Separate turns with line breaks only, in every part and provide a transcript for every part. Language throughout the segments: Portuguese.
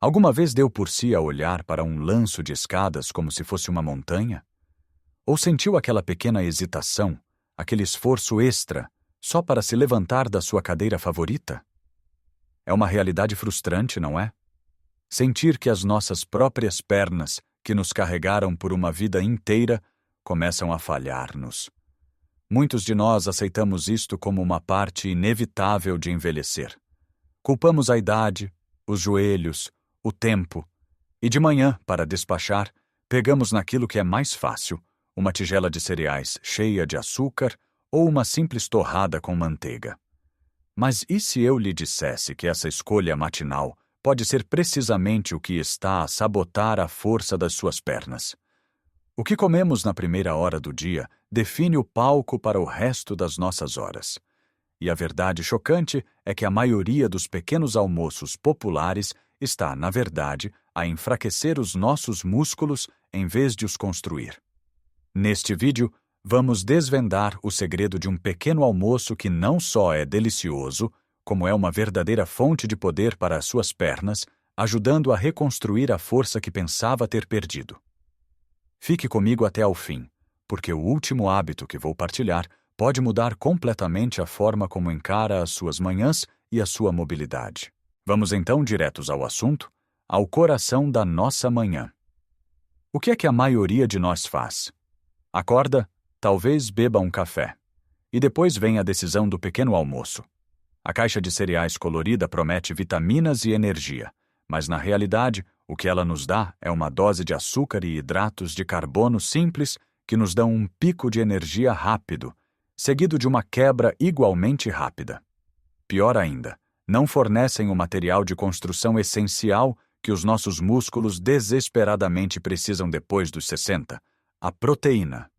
Alguma vez deu por si a olhar para um lanço de escadas como se fosse uma montanha? Ou sentiu aquela pequena hesitação, aquele esforço extra, só para se levantar da sua cadeira favorita? É uma realidade frustrante, não é? Sentir que as nossas próprias pernas, que nos carregaram por uma vida inteira, começam a falhar-nos. Muitos de nós aceitamos isto como uma parte inevitável de envelhecer. Culpamos a idade, os joelhos, o tempo, e de manhã, para despachar, pegamos naquilo que é mais fácil, uma tigela de cereais cheia de açúcar ou uma simples torrada com manteiga. Mas e se eu lhe dissesse que essa escolha matinal pode ser precisamente o que está a sabotar a força das suas pernas? O que comemos na primeira hora do dia define o palco para o resto das nossas horas. E a verdade chocante é que a maioria dos pequenos almoços populares está, na verdade, a enfraquecer os nossos músculos em vez de os construir. Neste vídeo, vamos desvendar o segredo de um pequeno almoço que não só é delicioso, como é uma verdadeira fonte de poder para as suas pernas, ajudando a reconstruir a força que pensava ter perdido. Fique comigo até ao fim, porque o último hábito que vou partilhar pode mudar completamente a forma como encara as suas manhãs e a sua mobilidade. Vamos então diretos ao assunto, ao coração da nossa manhã. O que é que a maioria de nós faz? Acorda, talvez beba um café. E depois vem a decisão do pequeno almoço. A caixa de cereais colorida promete vitaminas e energia, mas na realidade, o que ela nos dá é uma dose de açúcar e hidratos de carbono simples que nos dão um pico de energia rápido, seguido de uma quebra igualmente rápida. Pior ainda, não fornecem o material de construção essencial que os nossos músculos desesperadamente precisam depois dos 60, a proteína.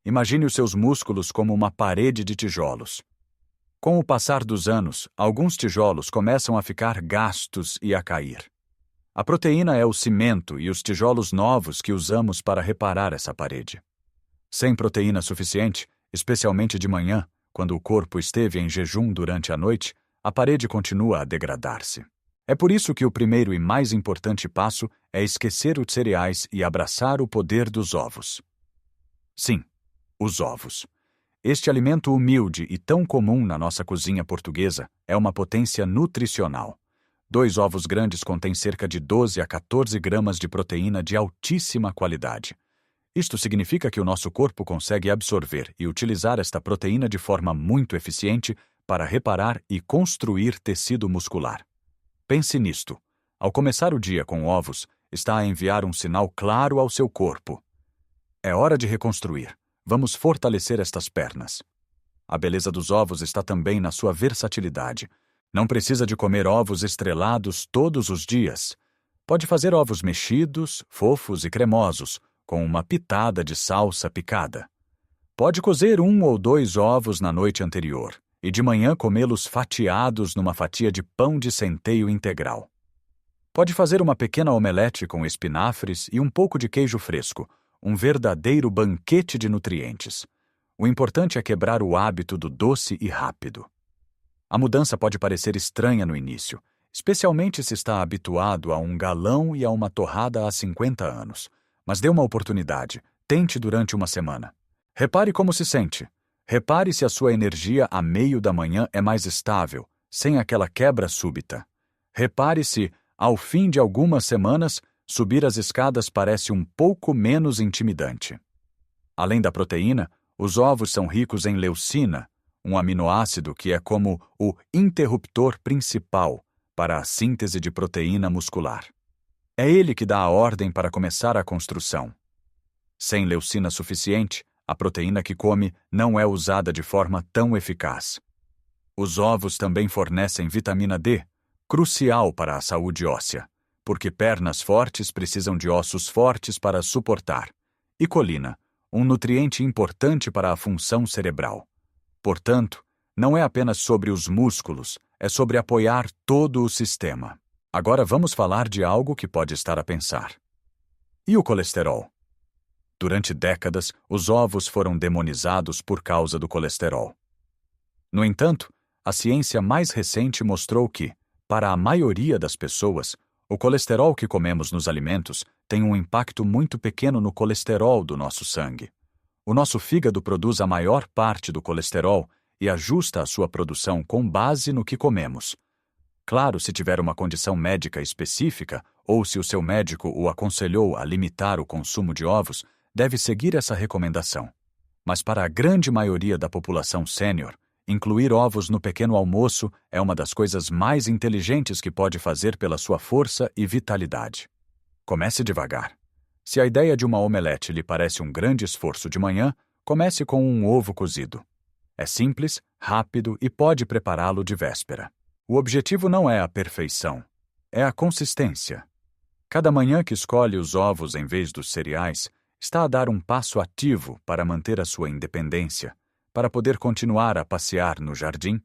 Imagine os seus músculos como uma parede de tijolos. Com o passar dos anos, alguns tijolos começam a ficar gastos e a cair. A proteína é o cimento e os tijolos novos que usamos para reparar essa parede. Sem proteína suficiente, especialmente de manhã, quando o corpo esteve em jejum durante a noite, a parede continua a degradar-se. É por isso que o primeiro e mais importante passo é esquecer os cereais e abraçar o poder dos ovos. Sim, os ovos. Este alimento humilde e tão comum na nossa cozinha portuguesa é uma potência nutricional. 2 ovos grandes contêm cerca de 12 a 14 gramas de proteína de altíssima qualidade. Isto significa que o nosso corpo consegue absorver e utilizar esta proteína de forma muito eficiente para reparar e construir tecido muscular. Pense nisto. Ao começar o dia com ovos, está a enviar um sinal claro ao seu corpo. É hora de reconstruir. Vamos fortalecer estas pernas. A beleza dos ovos está também na sua versatilidade. Não precisa de comer ovos estrelados todos os dias. Pode fazer ovos mexidos, fofos e cremosos, com uma pitada de salsa picada. Pode cozer 1 ou 2 ovos na noite anterior e de manhã comê-los fatiados numa fatia de pão de centeio integral. Pode fazer uma pequena omelete com espinafres e um pouco de queijo fresco, um verdadeiro banquete de nutrientes. O importante é quebrar o hábito do doce e rápido. A mudança pode parecer estranha no início, especialmente se está habituado a um galão e a uma torrada há 50 anos. Mas dê uma oportunidade, tente durante uma semana. Repare como se sente. Repare se a sua energia a meio da manhã é mais estável, sem aquela quebra súbita. Repare se, ao fim de algumas semanas, subir as escadas parece um pouco menos intimidante. Além da proteína, os ovos são ricos em leucina, um aminoácido que é como o interruptor principal para a síntese de proteína muscular. É ele que dá a ordem para começar a construção. Sem leucina suficiente, a proteína que come não é usada de forma tão eficaz. Os ovos também fornecem vitamina D, crucial para a saúde óssea, porque pernas fortes precisam de ossos fortes para suportar, e colina, um nutriente importante para a função cerebral. Portanto, não é apenas sobre os músculos, é sobre apoiar todo o sistema. Agora vamos falar de algo que pode estar a pensar. E o colesterol? Durante décadas, os ovos foram demonizados por causa do colesterol. No entanto, a ciência mais recente mostrou que, para a maioria das pessoas, O colesterol que comemos nos alimentos tem um impacto muito pequeno no colesterol do nosso sangue. O nosso fígado produz a maior parte do colesterol e ajusta a sua produção com base no que comemos. Claro, se tiver uma condição médica específica ou se o seu médico o aconselhou a limitar o consumo de ovos, deve seguir essa recomendação. Mas para a grande maioria da população sênior, incluir ovos no pequeno almoço é uma das coisas mais inteligentes que pode fazer pela sua força e vitalidade. Comece devagar. Se a ideia de uma omelete lhe parece um grande esforço de manhã, comece com um ovo cozido. É simples, rápido e pode prepará-lo de véspera. O objetivo não é a perfeição, é a consistência. Cada manhã que escolhe os ovos em vez dos cereais, está a dar um passo ativo para manter a sua independência, para poder continuar a passear no jardim,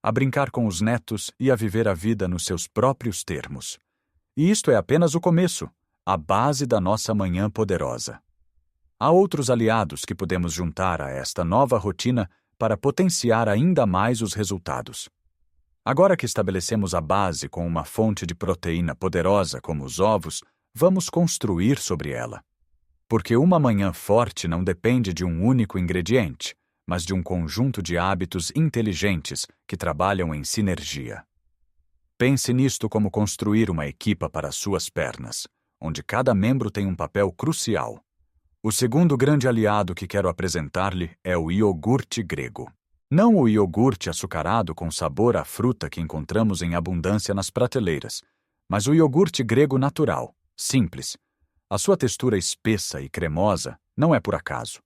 a brincar com os netos e a viver a vida nos seus próprios termos. E isto é apenas o começo, a base da nossa manhã poderosa. Há outros aliados que podemos juntar a esta nova rotina para potenciar ainda mais os resultados. Agora que estabelecemos a base com uma fonte de proteína poderosa como os ovos, vamos construir sobre ela. Porque uma manhã forte não depende de um único ingrediente, mas de um conjunto de hábitos inteligentes que trabalham em sinergia. Pense nisto como construir uma equipa para suas pernas, onde cada membro tem um papel crucial. O segundo grande aliado que quero apresentar-lhe é o iogurte grego. Não o iogurte açucarado com sabor à fruta que encontramos em abundância nas prateleiras, mas o iogurte grego natural, simples. A sua textura espessa e cremosa não é por acaso.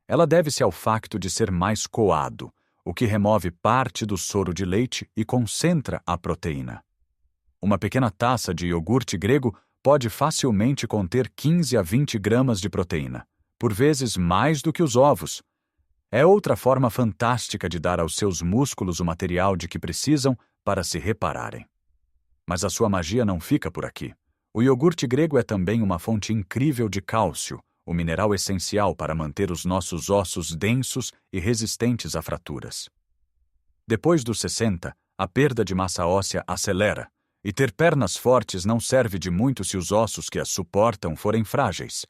Ela deve-se ao facto de ser mais coado, o que remove parte do soro de leite e concentra a proteína. Uma pequena taça de iogurte grego pode facilmente conter 15 a 20 gramas de proteína, por vezes mais do que os ovos. É outra forma fantástica de dar aos seus músculos o material de que precisam para se repararem. Mas a sua magia não fica por aqui. O iogurte grego é também uma fonte incrível de cálcio, o mineral essencial para manter os nossos ossos densos e resistentes a fraturas. Depois dos 60, a perda de massa óssea acelera, e ter pernas fortes não serve de muito se os ossos que as suportam forem frágeis.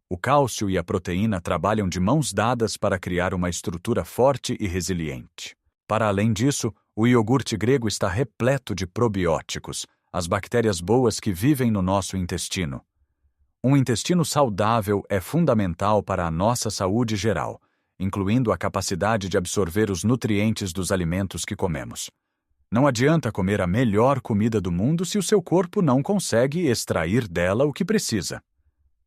O cálcio e a proteína trabalham de mãos dadas para criar uma estrutura forte e resiliente. Para além disso, o iogurte grego está repleto de probióticos, as bactérias boas que vivem no nosso intestino. Um intestino saudável é fundamental para a nossa saúde geral, incluindo a capacidade de absorver os nutrientes dos alimentos que comemos. Não adianta comer a melhor comida do mundo se o seu corpo não consegue extrair dela o que precisa.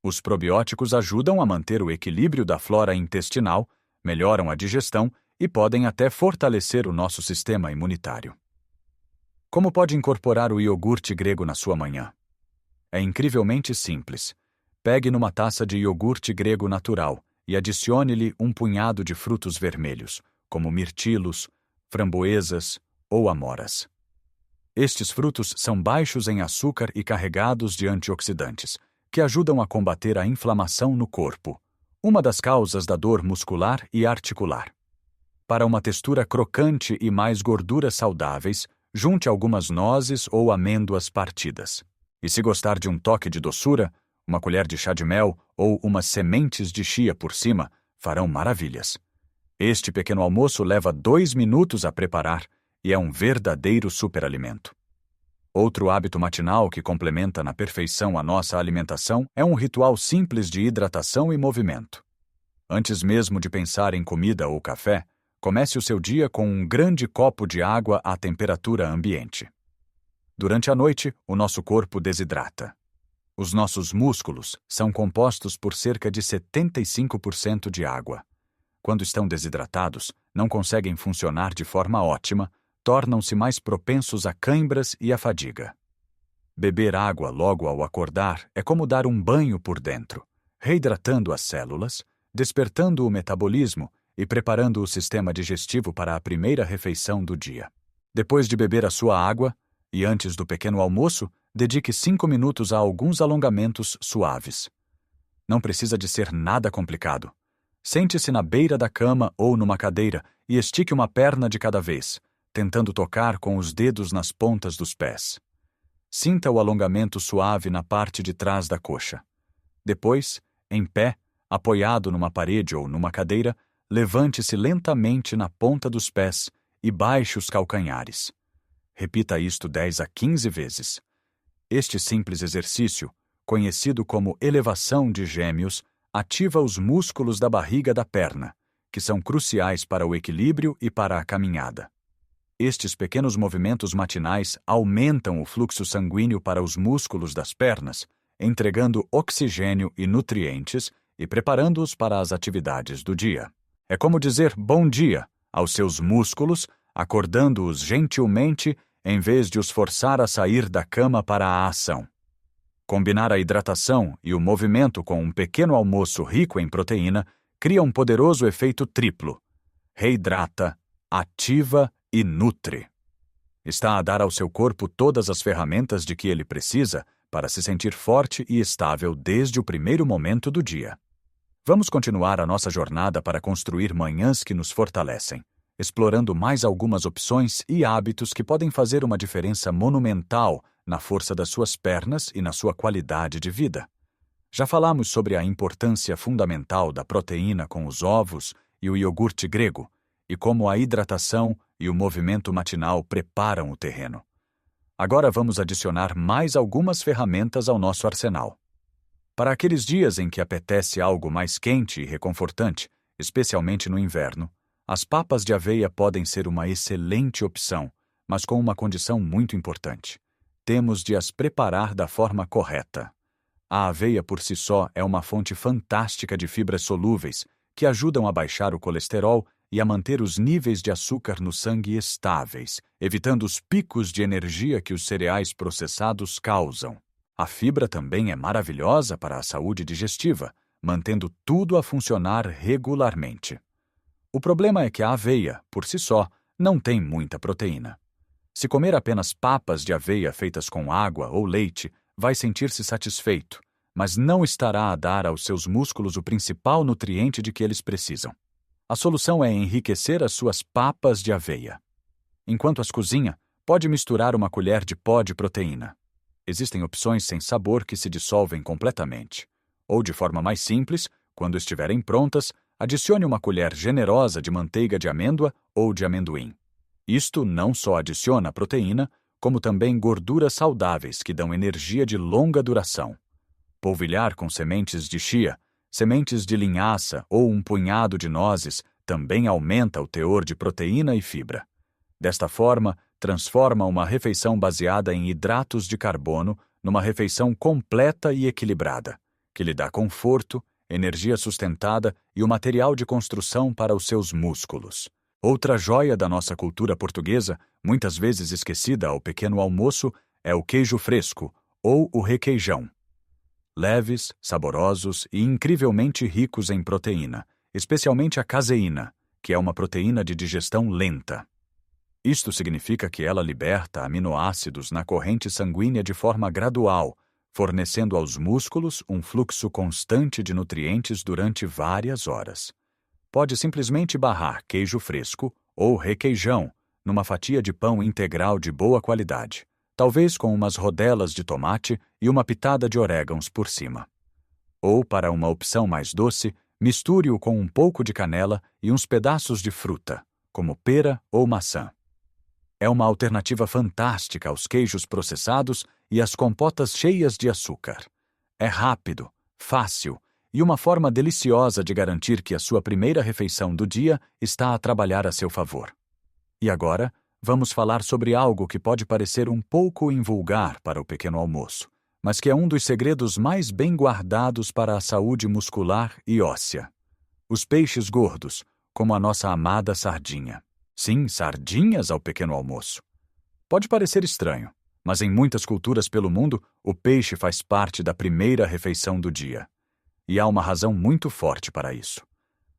Os probióticos ajudam a manter o equilíbrio da flora intestinal, melhoram a digestão e podem até fortalecer o nosso sistema imunitário. Como pode incorporar o iogurte grego na sua manhã? É incrivelmente simples. Pegue numa taça de iogurte grego natural e adicione-lhe um punhado de frutos vermelhos, como mirtilos, framboesas ou amoras. Estes frutos são baixos em açúcar e carregados de antioxidantes, que ajudam a combater a inflamação no corpo, uma das causas da dor muscular e articular. Para uma textura crocante e mais gorduras saudáveis, junte algumas nozes ou amêndoas partidas. E se gostar de um toque de doçura, uma colher de chá de mel ou umas sementes de chia por cima farão maravilhas. Este pequeno almoço leva 2 minutos a preparar e é um verdadeiro superalimento. Outro hábito matinal que complementa na perfeição a nossa alimentação é um ritual simples de hidratação e movimento. Antes mesmo de pensar em comida ou café, comece o seu dia com um grande copo de água à temperatura ambiente. Durante a noite, o nosso corpo desidrata. Os nossos músculos são compostos por cerca de 75% de água. Quando estão desidratados, não conseguem funcionar de forma ótima, tornam-se mais propensos a cãibras e à fadiga. Beber água logo ao acordar é como dar um banho por dentro, reidratando as células, despertando o metabolismo e preparando o sistema digestivo para a primeira refeição do dia. Depois de beber a sua água, e antes do pequeno almoço, dedique 5 minutos a alguns alongamentos suaves. Não precisa de ser nada complicado. Sente-se na beira da cama ou numa cadeira e estique uma perna de cada vez, tentando tocar com os dedos nas pontas dos pés. Sinta o alongamento suave na parte de trás da coxa. Depois, em pé, apoiado numa parede ou numa cadeira, levante-se lentamente na ponta dos pés e baixe os calcanhares. Repita isto 10 a 15 vezes. Este simples exercício, conhecido como elevação de gêmeos, ativa os músculos da barriga da perna, que são cruciais para o equilíbrio e para a caminhada. Estes pequenos movimentos matinais aumentam o fluxo sanguíneo para os músculos das pernas, entregando oxigênio e nutrientes e preparando-os para as atividades do dia. É como dizer bom dia aos seus músculos, acordando-os gentilmente em vez de os forçar a sair da cama para a ação. Combinar a hidratação e o movimento com um pequeno almoço rico em proteína cria um poderoso efeito triplo. Reidrata, ativa e nutre. Está a dar ao seu corpo todas as ferramentas de que ele precisa para se sentir forte e estável desde o primeiro momento do dia. Vamos continuar a nossa jornada para construir manhãs que nos fortalecem, explorando mais algumas opções e hábitos que podem fazer uma diferença monumental na força das suas pernas e na sua qualidade de vida. Já falamos sobre a importância fundamental da proteína com os ovos e o iogurte grego, e como a hidratação e o movimento matinal preparam o terreno. Agora vamos adicionar mais algumas ferramentas ao nosso arsenal. Para aqueles dias em que apetece algo mais quente e reconfortante, especialmente no inverno, as papas de aveia podem ser uma excelente opção, mas com uma condição muito importante. Temos de as preparar da forma correta. A aveia por si só é uma fonte fantástica de fibras solúveis que ajudam a baixar o colesterol e a manter os níveis de açúcar no sangue estáveis, evitando os picos de energia que os cereais processados causam. A fibra também é maravilhosa para a saúde digestiva, mantendo tudo a funcionar regularmente. O problema é que a aveia, por si só, não tem muita proteína. Se comer apenas papas de aveia feitas com água ou leite, vai sentir-se satisfeito, mas não estará a dar aos seus músculos o principal nutriente de que eles precisam. A solução é enriquecer as suas papas de aveia. Enquanto as cozinha, pode misturar uma colher de pó de proteína. Existem opções sem sabor que se dissolvem completamente. Ou, de forma mais simples, quando estiverem prontas, adicione uma colher generosa de manteiga de amêndoa ou de amendoim. Isto não só adiciona proteína, como também gorduras saudáveis que dão energia de longa duração. Polvilhar com sementes de chia, sementes de linhaça ou um punhado de nozes também aumenta o teor de proteína e fibra. Desta forma, transforma uma refeição baseada em hidratos de carbono numa refeição completa e equilibrada, que lhe dá conforto, energia sustentada e o material de construção para os seus músculos. Outra joia da nossa cultura portuguesa, muitas vezes esquecida ao pequeno almoço, é o queijo fresco, ou o requeijão. Leves, saborosos e incrivelmente ricos em proteína, especialmente a caseína, que é uma proteína de digestão lenta. Isto significa que ela liberta aminoácidos na corrente sanguínea de forma gradual, fornecendo aos músculos um fluxo constante de nutrientes durante várias horas. Pode simplesmente barrar queijo fresco ou requeijão numa fatia de pão integral de boa qualidade, talvez com umas rodelas de tomate e uma pitada de orégãos por cima. Ou, para uma opção mais doce, misture-o com um pouco de canela e uns pedaços de fruta, como pera ou maçã. É uma alternativa fantástica aos queijos processados e às compotas cheias de açúcar. É rápido, fácil e uma forma deliciosa de garantir que a sua primeira refeição do dia está a trabalhar a seu favor. E agora, vamos falar sobre algo que pode parecer um pouco invulgar para o pequeno almoço, mas que é um dos segredos mais bem guardados para a saúde muscular e óssea. Os peixes gordos, como a nossa amada sardinha. Sim, sardinhas ao pequeno almoço. Pode parecer estranho, mas em muitas culturas pelo mundo, o peixe faz parte da primeira refeição do dia. E há uma razão muito forte para isso.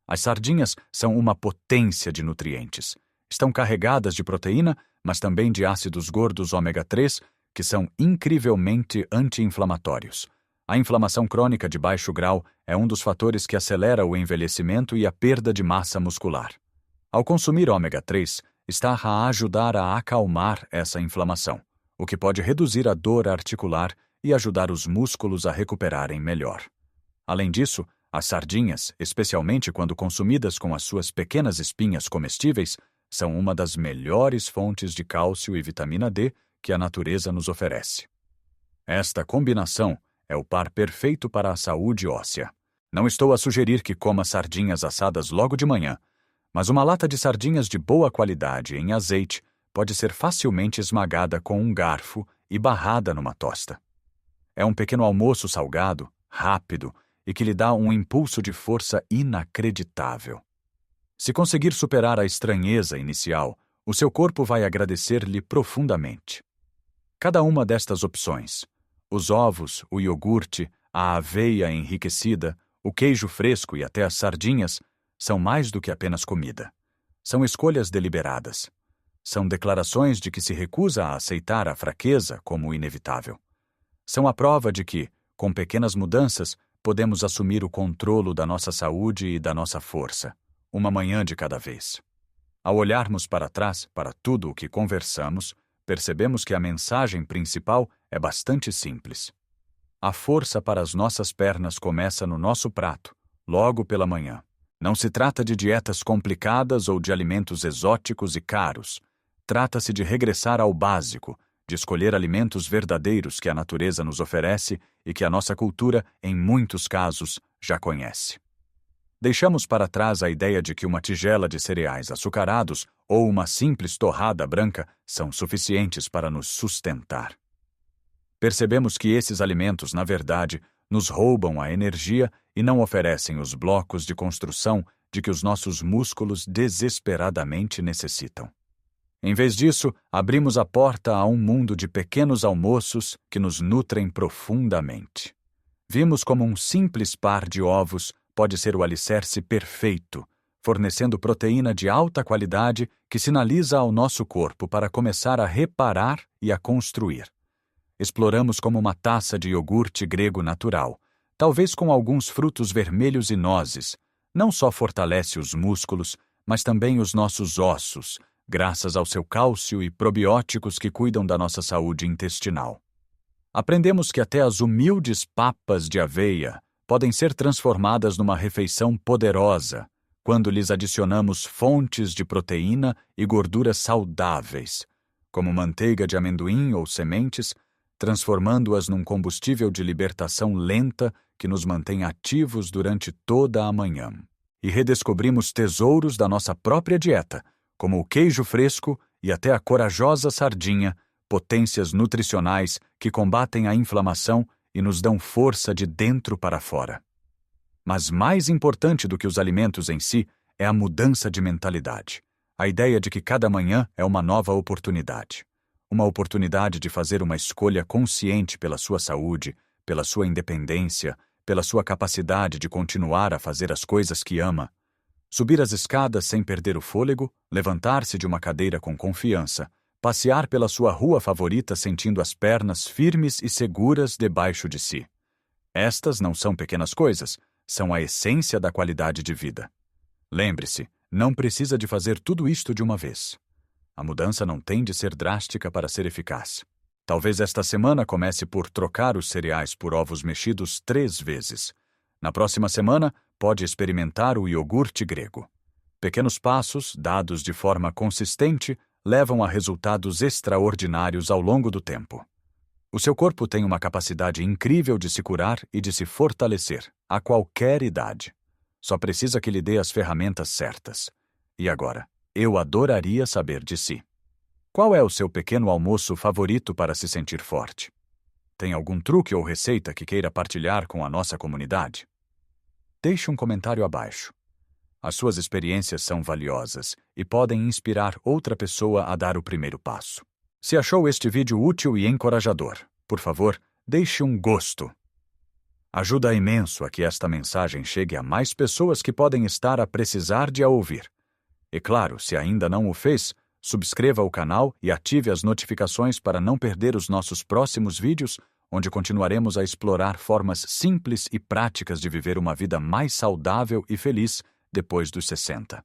As sardinhas são uma potência de nutrientes. Estão carregadas de proteína, mas também de ácidos gordos ômega 3, que são incrivelmente anti-inflamatórios. A inflamação crônica de baixo grau é um dos fatores que acelera o envelhecimento e a perda de massa muscular. Ao consumir ômega 3, está a ajudar a acalmar essa inflamação, o que pode reduzir a dor articular e ajudar os músculos a recuperarem melhor. Além disso, as sardinhas, especialmente quando consumidas com as suas pequenas espinhas comestíveis, são uma das melhores fontes de cálcio e vitamina D que a natureza nos oferece. Esta combinação é o par perfeito para a saúde óssea. Não estou a sugerir que coma sardinhas assadas logo de manhã, mas uma lata de sardinhas de boa qualidade em azeite pode ser facilmente esmagada com um garfo e barrada numa tosta. É um pequeno almoço salgado, rápido e que lhe dá um impulso de força inacreditável. Se conseguir superar a estranheza inicial, o seu corpo vai agradecer-lhe profundamente. Cada uma destas opções, os ovos, o iogurte, a aveia enriquecida, o queijo fresco e até as sardinhas, são mais do que apenas comida. São escolhas deliberadas. São declarações de que se recusa a aceitar a fraqueza como inevitável. São a prova de que, com pequenas mudanças, podemos assumir o controlo da nossa saúde e da nossa força, uma manhã de cada vez. Ao olharmos para trás, para tudo o que conversamos, percebemos que a mensagem principal é bastante simples. A força para as nossas pernas começa no nosso prato, logo pela manhã. Não se trata de dietas complicadas ou de alimentos exóticos e caros. Trata-se de regressar ao básico, de escolher alimentos verdadeiros que a natureza nos oferece e que a nossa cultura, em muitos casos, já conhece. Deixamos para trás a ideia de que uma tigela de cereais açucarados ou uma simples torrada branca são suficientes para nos sustentar. Percebemos que esses alimentos, na verdade, nos roubam a energia e não oferecem os blocos de construção de que os nossos músculos desesperadamente necessitam. Em vez disso, abrimos a porta a um mundo de pequenos almoços que nos nutrem profundamente. Vimos como um simples par de ovos pode ser o alicerce perfeito, fornecendo proteína de alta qualidade que sinaliza ao nosso corpo para começar a reparar e a construir. Exploramos como uma taça de iogurte grego natural, talvez com alguns frutos vermelhos e nozes, não só fortalece os músculos, mas também os nossos ossos, graças ao seu cálcio e probióticos que cuidam da nossa saúde intestinal. Aprendemos que até as humildes papas de aveia podem ser transformadas numa refeição poderosa quando lhes adicionamos fontes de proteína e gorduras saudáveis, como manteiga de amendoim ou sementes, transformando-as num combustível de libertação lenta que nos mantém ativos durante toda a manhã. E redescobrimos tesouros da nossa própria dieta, como o queijo fresco e até a corajosa sardinha, potências nutricionais que combatem a inflamação e nos dão força de dentro para fora. Mas mais importante do que os alimentos em si é a mudança de mentalidade, a ideia de que cada manhã é uma nova oportunidade. Uma oportunidade de fazer uma escolha consciente pela sua saúde, pela sua independência, pela sua capacidade de continuar a fazer as coisas que ama. Subir as escadas sem perder o fôlego, levantar-se de uma cadeira com confiança, passear pela sua rua favorita sentindo as pernas firmes e seguras debaixo de si. Estas não são pequenas coisas, são a essência da qualidade de vida. Lembre-se, não precisa de fazer tudo isto de uma vez. A mudança não tem de ser drástica para ser eficaz. Talvez esta semana comece por trocar os cereais por ovos mexidos 3 vezes. Na próxima semana, pode experimentar o iogurte grego. Pequenos passos, dados de forma consistente, levam a resultados extraordinários ao longo do tempo. O seu corpo tem uma capacidade incrível de se curar e de se fortalecer, a qualquer idade. Só precisa que lhe dê as ferramentas certas. E agora? Eu adoraria saber de si. Qual é o seu pequeno almoço favorito para se sentir forte? Tem algum truque ou receita que queira partilhar com a nossa comunidade? Deixe um comentário abaixo. As suas experiências são valiosas e podem inspirar outra pessoa a dar o primeiro passo. Se achou este vídeo útil e encorajador, por favor, deixe um gosto. Ajuda imenso a que esta mensagem chegue a mais pessoas que podem estar a precisar de a ouvir. E claro, se ainda não o fez, subscreva o canal e ative as notificações para não perder os nossos próximos vídeos, onde continuaremos a explorar formas simples e práticas de viver uma vida mais saudável e feliz depois dos 60.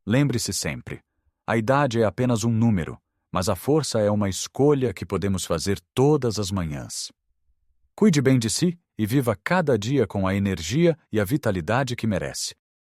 Lembre-se sempre, a idade é apenas um número, mas a força é uma escolha que podemos fazer todas as manhãs. Cuide bem de si e viva cada dia com a energia e a vitalidade que merece.